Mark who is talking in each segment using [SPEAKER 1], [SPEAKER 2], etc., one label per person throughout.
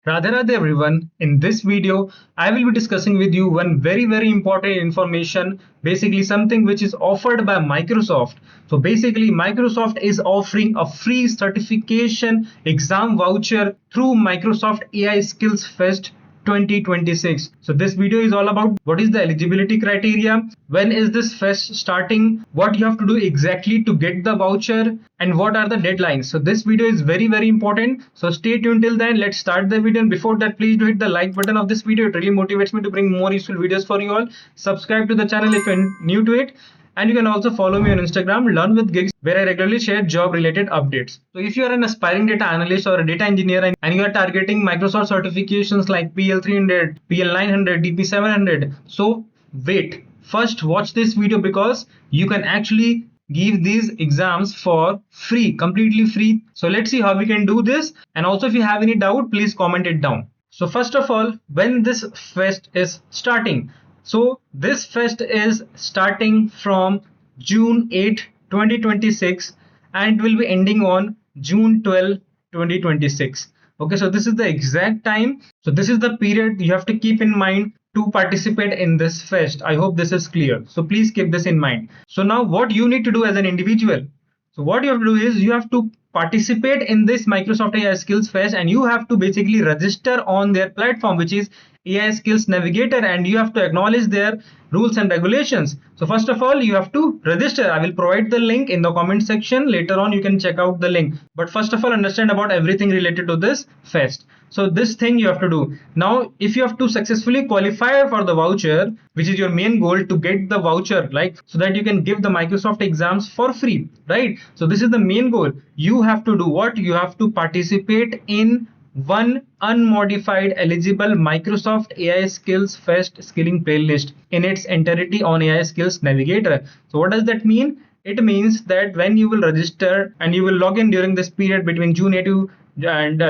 [SPEAKER 1] Radhe Radhe everyone. In this video, I will be discussing with you one very important information, basically something which is offered by Microsoft. So basically Microsoft is offering a free certification exam voucher through Microsoft AI Skills Fest 2026. So this video is all about what is the eligibility criteria, when is this fest starting, what you have to do exactly to get the voucher, and what are the deadlines. So this video is very important. So stay tuned till then. Let's start the video. And before that, please do hit the like button of this video. It really motivates me to bring more useful videos for you all. Subscribe to the channel if you're new to it. And you can also follow me on Instagram, LearnWidGiggs, where I regularly share job-related updates. So if you are an aspiring data analyst or a data engineer and you are targeting Microsoft certifications like PL300, PL900, DP700, so wait. First, watch this video because you can actually give these exams for free, completely free. So let's see how we can do this. And also, if you have any doubt, please comment it down. So first of all, when this fest is starting. So this fest is starting from June 8, 2026 and it will be ending on June 12, 2026. Okay, so this is the exact time. So this is the period you have to keep in mind to participate in this fest. I hope this is clear. So please keep this in mind. So now what you need to do as an individual. So what you have to do is you have to participate in this Microsoft AI Skills Fest and you have to basically register on their platform, which is AI Skills Navigator, and you have to acknowledge their rules and regulations. So first of all, you have to register. I will provide the link in the comment section. Later on, you can check out the link. But first of all, understand about everything related to this fest. So this thing you have to do. Now, if you have to successfully qualify for the voucher, which is your main goal to get the voucher, like so that you can give the Microsoft exams for free, right? So this is the main goal. You have to do what? You have to participate in one unmodified eligible Microsoft AI Skills Fest skilling playlist in its entirety on AI Skills Navigator. So what does that mean? It means that when you will register and you will log in during this period between June 8 to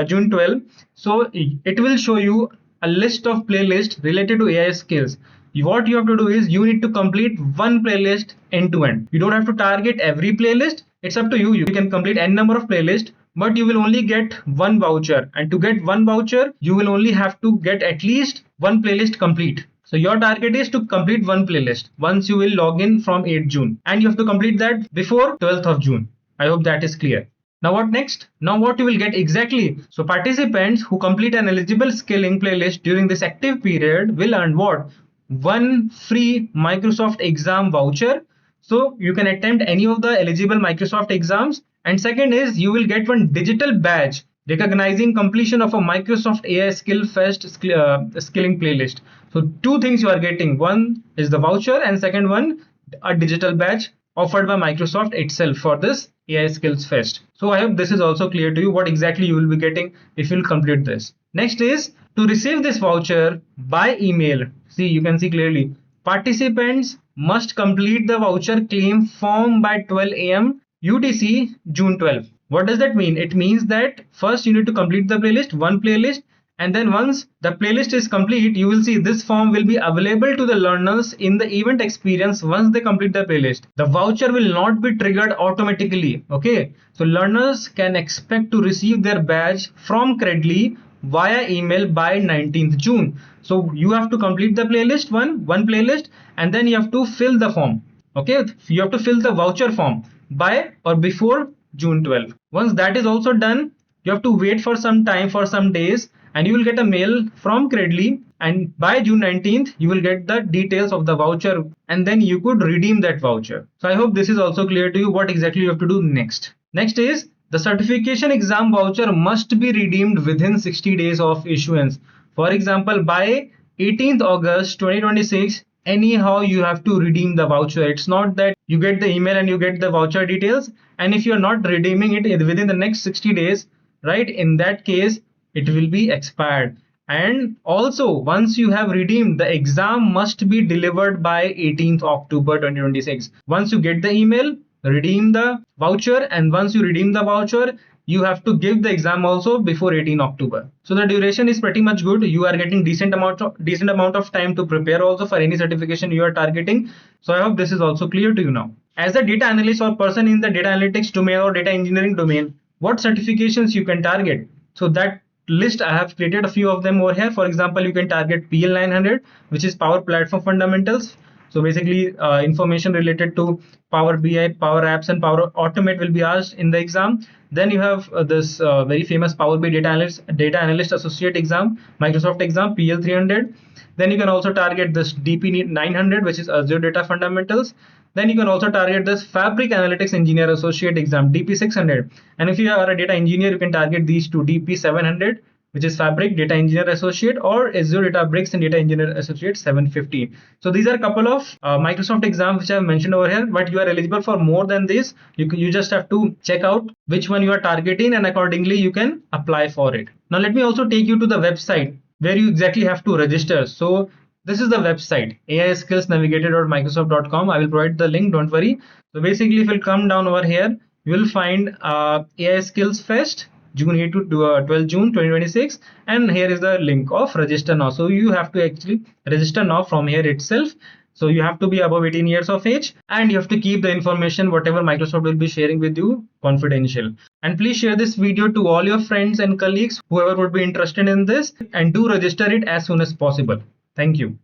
[SPEAKER 1] June 12, so it will show you a list of playlists related to AI skills. What you have to do is you need to complete one playlist end to end. You don't have to target every playlist. It's up to you. You can complete n number of playlists, but you will only get one voucher. And to get one voucher, you will only have to get at least one playlist complete. So your target is to complete one playlist once you will log in from 8 June. And you have to complete that before 12th of June. I hope that is clear. Now what next? Now what you will get exactly? So participants who complete an eligible skilling playlist during this active period will earn what? One free Microsoft exam voucher. So you can attempt any of the eligible Microsoft exams. And second is you will get one digital badge recognizing completion of a Microsoft AI Skill Fest skilling playlist. So two things you are getting. One is the voucher and second one, a digital badge offered by Microsoft itself for this AI Skills Fest. So I hope this is also clear to you what exactly you will be getting if you will complete this. Next is to receive this voucher by email. See, you can see clearly. Participants must complete the voucher claim form by 12 AM UTC June 12. What does that mean? It means that first you need to complete the playlist, one playlist, and then once the playlist is complete, you will see this form will be available to the learners in the event experience once they complete the playlist. The voucher will not be triggered automatically. Okay, so learners can expect to receive their badge from Credly via email by 19th June. So you have to complete the playlist, one playlist, and then you have to fill the form. Okay, you have to fill the voucher form by or before June 12. Once that is also done, you have to wait for some time, for some days, and you will get a mail from Credly, and by June 19th you will get the details of the voucher and then you could redeem that voucher. So I hope this is also clear to you what exactly you have to do next. Next is the certification exam voucher must be redeemed within 60 days of issuance. For example, by 18th August 2026, anyhow you have to redeem the voucher. It's not that you get the email and you get the voucher details, and if you're not redeeming it within the next 60 days, right, in that case it will be expired. And also once you have redeemed, the exam must be delivered by 18th October 2026. Once you get the email, redeem the voucher, and once you redeem the voucher, you have to give the exam also before 18 October. So the duration is pretty much good. You are getting decent amount of time to prepare also for any certification you are targeting. So I hope this is also clear to you now. As a data analyst or person in the data analytics domain or data engineering domain, what certifications you can target? So that list, I have created a few of them over here. For example, you can target PL 900, which is Power Platform Fundamentals. So basically, information related to Power BI, Power Apps, and Power Automate will be asked in the exam. Then you have this very famous Power BI Data Analyst Associate exam, Microsoft exam, PL 300. Then you can also target this DP 900, which is Azure Data Fundamentals. Then you can also target this Fabric Analytics Engineer Associate exam, DP 600. And if you are a data engineer, you can target these two, DP 700, which is Fabric Data Engineer Associate, or Azure Databricks and Data Engineer Associate 750. So these are a couple of Microsoft exams which I have mentioned over here, but you are eligible for more than this. You just have to check out which one you are targeting, and accordingly you can apply for it. Now let me also take you to the website where you exactly have to register. So this is the website, aiskillsnavigator.microsoft.com. I will provide the link, don't worry. So basically, if you come down over here, you will find AI Skills Fest, June 8 to 12 June 2026, and here is the link of register now. So you have to actually register now from here itself. So you have to be above 18 years of age, and you have to keep the information whatever Microsoft will be sharing with you confidential. And please share this video to all your friends and colleagues, whoever would be interested in this, and do register it as soon as possible. Thank you.